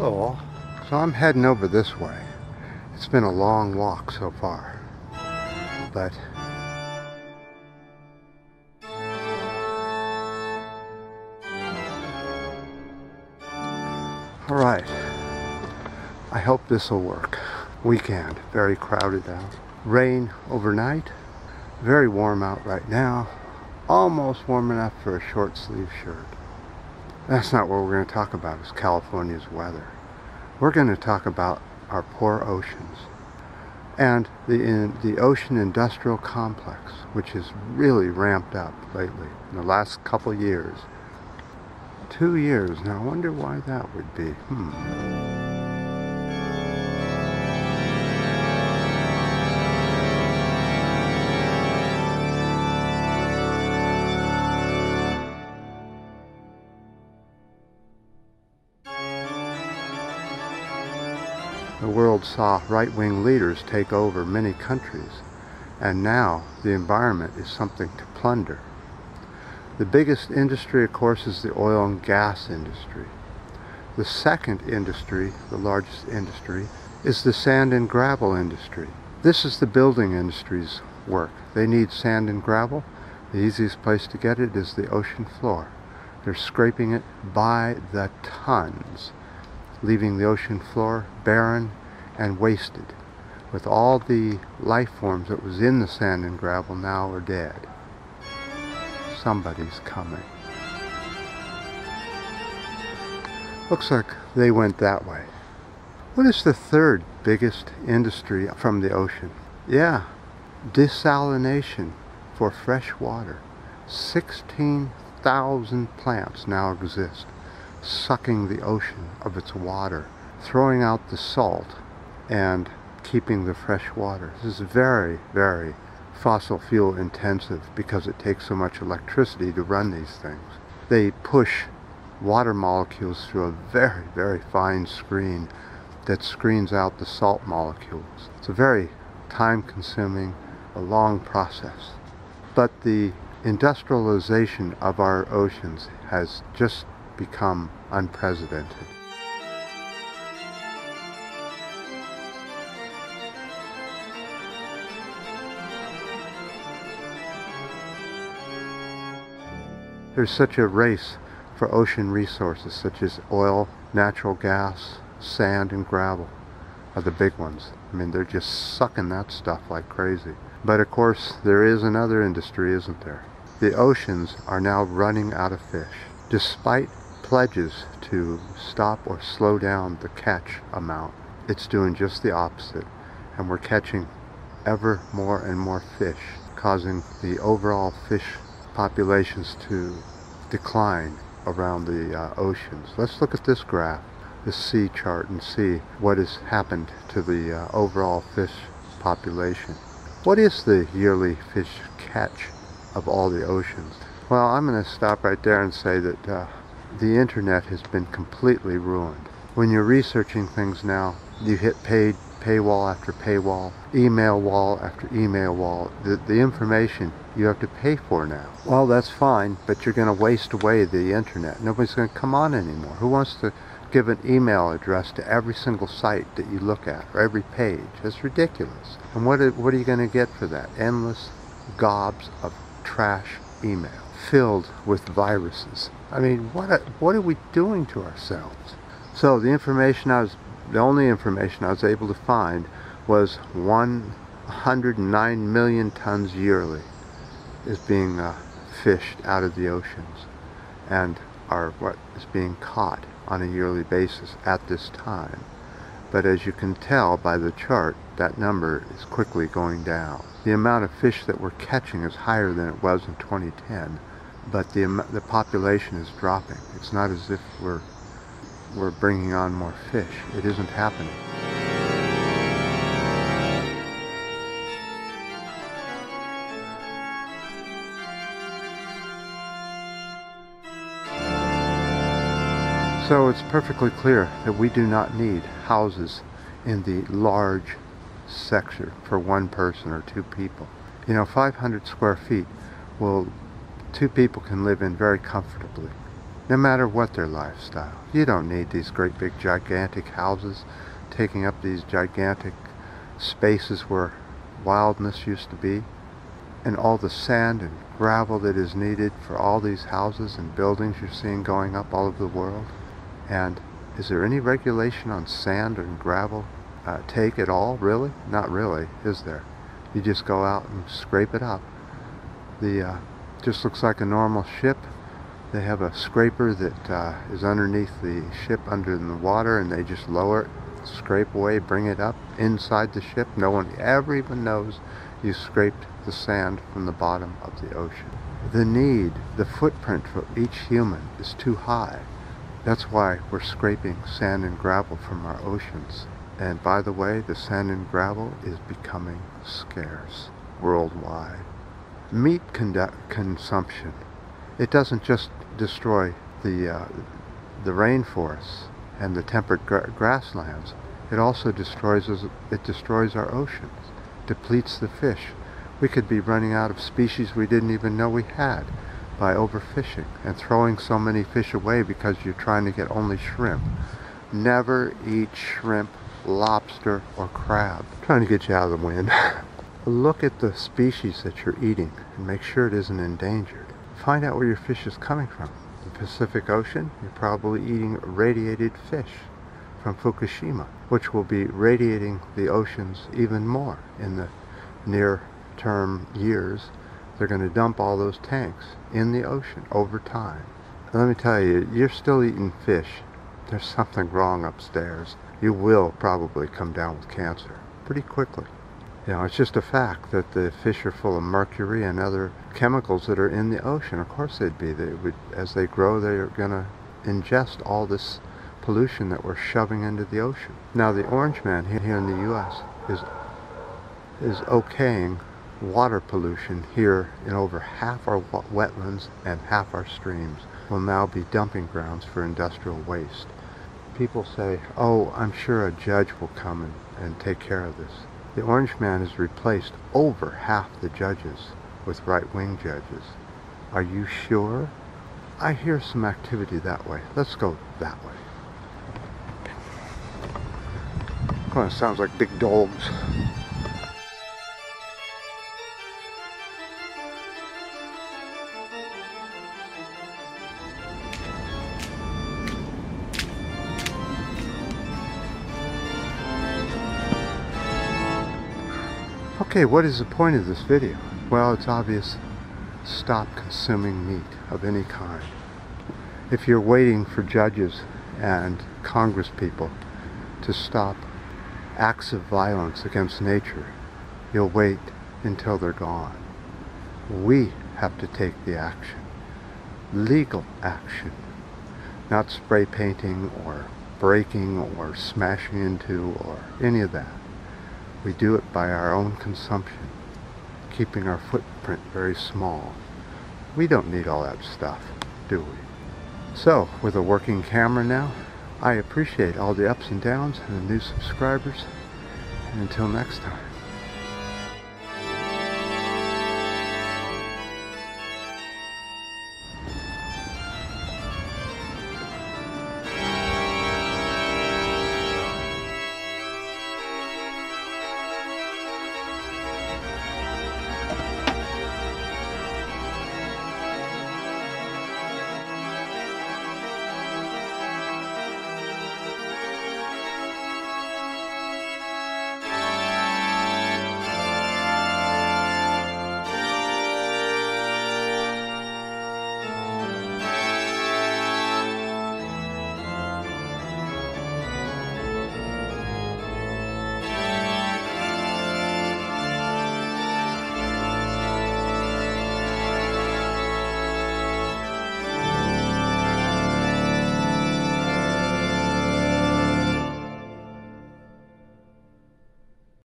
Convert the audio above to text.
So I'm heading over this way. It's been a long walk so far, but all right. I hope this will work. Weekend, very crowded out. Rain overnight. Very warm out right now. Almost warm enough for a short sleeve shirt. That's not what we're going to talk about, is California's weather. We're going to talk about our poor oceans and the ocean industrial complex, which has really ramped up lately in the last couple years. 2 years now. I wonder why that would be. The world saw right-wing leaders take over many countries, and now the environment is something to plunder. The biggest industry, of course, is the oil and gas industry. The second industry, the largest industry, is the sand and gravel industry. This is the building industry's work. They need sand and gravel. The easiest place to get it is the ocean floor. They're scraping it by the tons, leaving the ocean floor barren and wasted, with all the life forms that was in the sand and gravel now are dead. Somebody's coming. Looks like they went that way. What is the third biggest industry from the ocean? Yeah, desalination for fresh water. 16,000 plants now exist, sucking the ocean of its water, throwing out the salt and keeping the fresh water. This is very, very fossil fuel intensive because it takes so much electricity to run these things. They push water molecules through a very, very fine screen that screens out the salt molecules. It's a very time-consuming, a long process. But the industrialization of our oceans has just become unprecedented. There's such a race for ocean resources such as oil, natural gas, sand, and gravel are the big ones. I mean, they're just sucking that stuff like crazy. But of course, there is another industry, isn't there? The oceans are now running out of fish. Despite pledges to stop or slow down the catch amount, it's doing just the opposite. And we're catching ever more and more fish, causing the overall fish populations to decline around the oceans. Let's look at this graph, this sea chart, and see what has happened to the overall fish population. What is the yearly fish catch of all the oceans? Well, I'm going to stop right there and say that the internet has been completely ruined. When you're researching things now, you hit paywall after paywall, email wall after email wall. The information you have to pay for now. Well, that's fine, but you're going to waste away the internet. Nobody's going to come on anymore. Who wants to give an email address to every single site that you look at, or every page? That's ridiculous. And what are you going to get for that? Endless gobs of trash email filled with viruses. I mean, what are we doing to ourselves? So the only information I was able to find was 109 million tons yearly is being fished out of the oceans and are what is being caught on a yearly basis at this time. But as you can tell by the chart, that number is quickly going down. The amount of fish that we're catching is higher than it was in 2010, but the population is dropping. It's not as if we're bringing on more fish. It isn't happening. So it's perfectly clear that we do not need houses in the large sector for one person or two people. You know, 500 square feet, well, two people can live in very comfortably. no matter what their lifestyle. You don't need these great big gigantic houses taking up these gigantic spaces where wildness used to be, and all the sand and gravel that is needed for all these houses and buildings you're seeing going up all over the world. And is there any regulation on sand and gravel take at all? Really? Not really, is there? You just go out and scrape it up. Just looks like a normal ship. They have a scraper that is underneath the ship under the water, and they just lower it, scrape away, bring it up inside the ship. No one ever even knows you scraped the sand from the bottom of the ocean. The footprint for each human is too high. That's why we're scraping sand and gravel from our oceans. And by the way, the sand and gravel is becoming scarce worldwide. Meat consumption. It doesn't just destroy the rainforests and the temperate grasslands. It also destroys our oceans, depletes the fish. We could be running out of species we didn't even know we had by overfishing and throwing so many fish away because you're trying to get only shrimp. Never eat shrimp, lobster, or crab. I'm trying to get you out of the wind. Look at the species that you're eating and make sure it isn't endangered. Find out where your fish is coming from. The Pacific Ocean, you're probably eating radiated fish from Fukushima, which will be radiating the oceans even more in the near-term years. They're going to dump all those tanks in the ocean over time. Let me tell you, you're still eating fish. There's something wrong upstairs. You will probably come down with cancer pretty quickly. You know, it's just a fact that the fish are full of mercury and other chemicals that are in the ocean. Of course they'd be. As they grow, they're going to ingest all this pollution that we're shoving into the ocean. Now, the Orange Man here in the U.S. is okaying water pollution here in over half our wetlands, and half our streams will now be dumping grounds for industrial waste. People say, oh, I'm sure a judge will come and take care of this. The Orange Man has replaced over half the judges with right-wing judges. Are you sure? I hear some activity that way. Let's go that way. Kind of sounds like big dogs. Okay, what is the point of this video? Well, it's obvious. Stop consuming meat of any kind. If you're waiting for judges and Congress people to stop acts of violence against nature, you'll wait until they're gone. We have to take the action. Legal action. Not spray painting or breaking or smashing into or any of that. We do it by our own consumption, keeping our footprint very small. We don't need all that stuff, do we? So, with a working camera now, I appreciate all the ups and downs and the new subscribers. And until next time.